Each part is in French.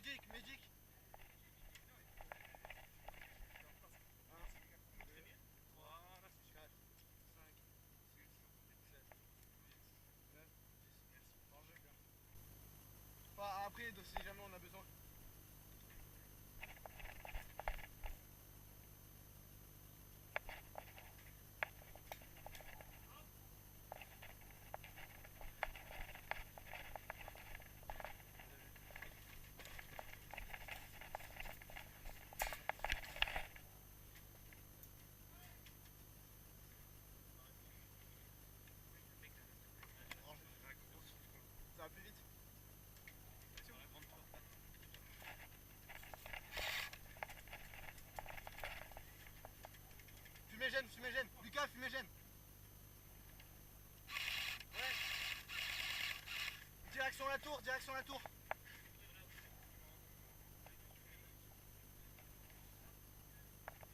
Médic, médic. 1, 2, 3, 4, 5, 6, 7, 8, 9, 10. En jeu. Enfin, après, si jamais on a besoin. Ça va plus vite. Fumégène, fumégène. Lucas, fumégène. Ouais. Direction la tour, direction la tour.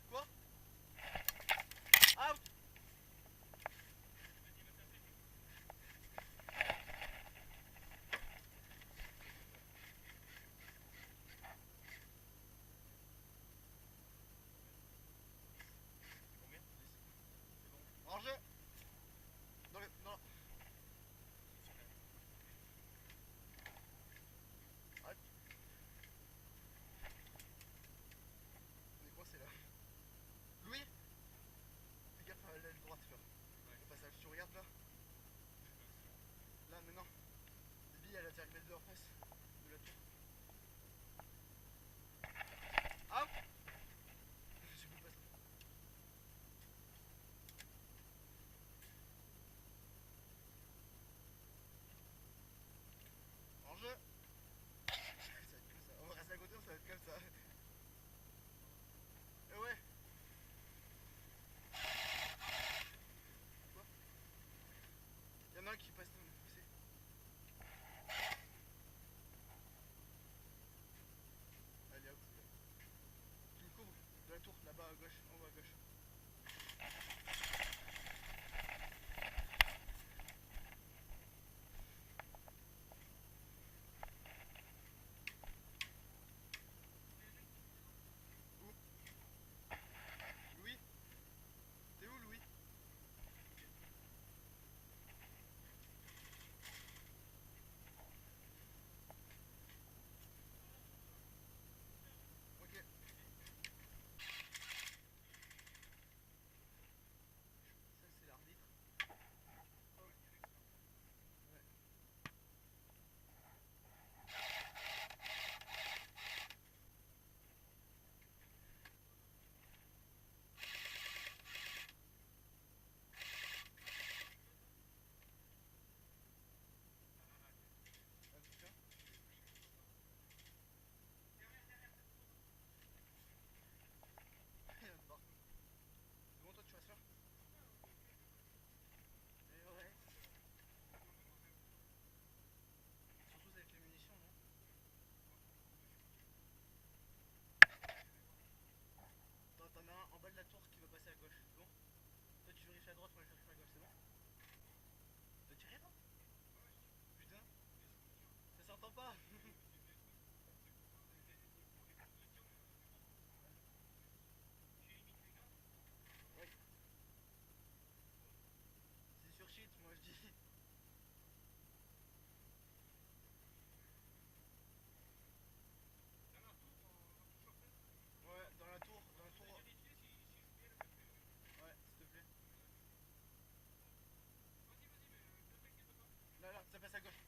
Quoi? Out. En jeu. Dans Ah, on est coincé là. Louis, fais gaffe à l'aile droite là. Le passage, tu regardes là. Là maintenant. Les billes, elle a direct de en face de la tour. Out. Je peux pas ça. En jeu. Ça va être comme ça. On va rester à côté, ça va être comme ça. Eh ouais. Quoi? Y'en a un qui passe nous pousser. Allez hop. Tu me couvres de la tour là-bas à gauche, en haut à gauche. Où? Louis? T'es où Louis? Ok. Ça c'est l'arbitre. Oh. Ouais. Ah putain. Bon. C'est bon toi tu restes là? Eh ouais. Surtout avec les munitions non? Attends, t'en as un en bas de la tour qui va passer à gauche, c'est bon? Toi tu vérifies à droite, moi je vérifie à gauche, c'est bon? T'as tiré toi? Putain, ça s'entend pas. Ouais. C'est sur shit moi je dis. Ouais, dans la tour, dans la tour. Ouais, s'il te plaît. Là, là, ça passe à gauche.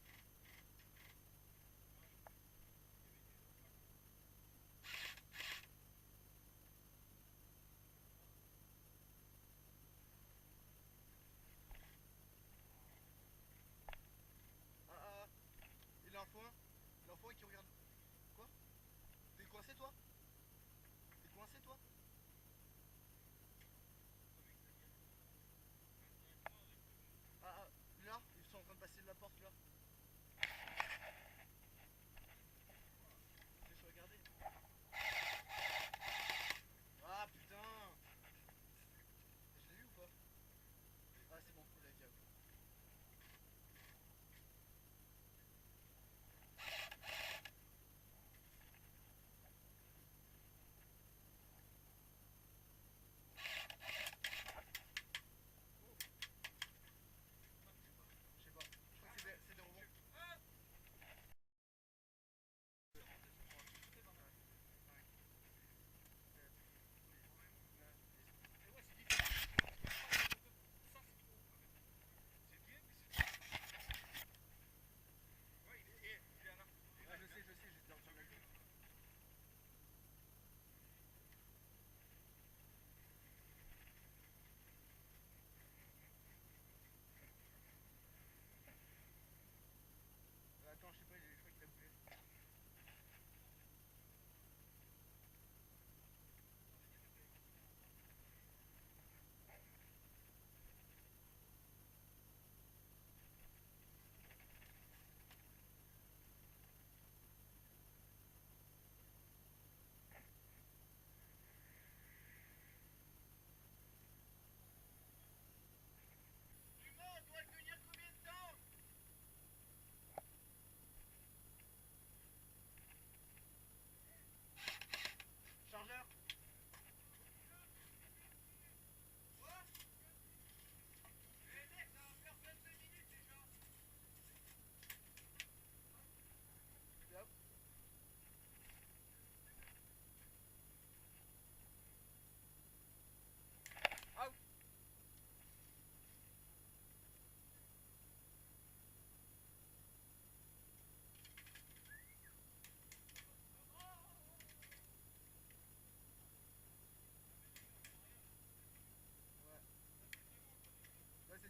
Ah, ah, ah. Il a un point. Il a un point qui regarde. Quoi? T'es coincé toi? T'es coincé toi? Ah, ah, là, ils sont en train de passer de la porte là. Je vais regarder. Ah putain! Je l'ai eu ou pas? Ah, c'est bon, il a dit.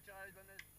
Tira Ibanez.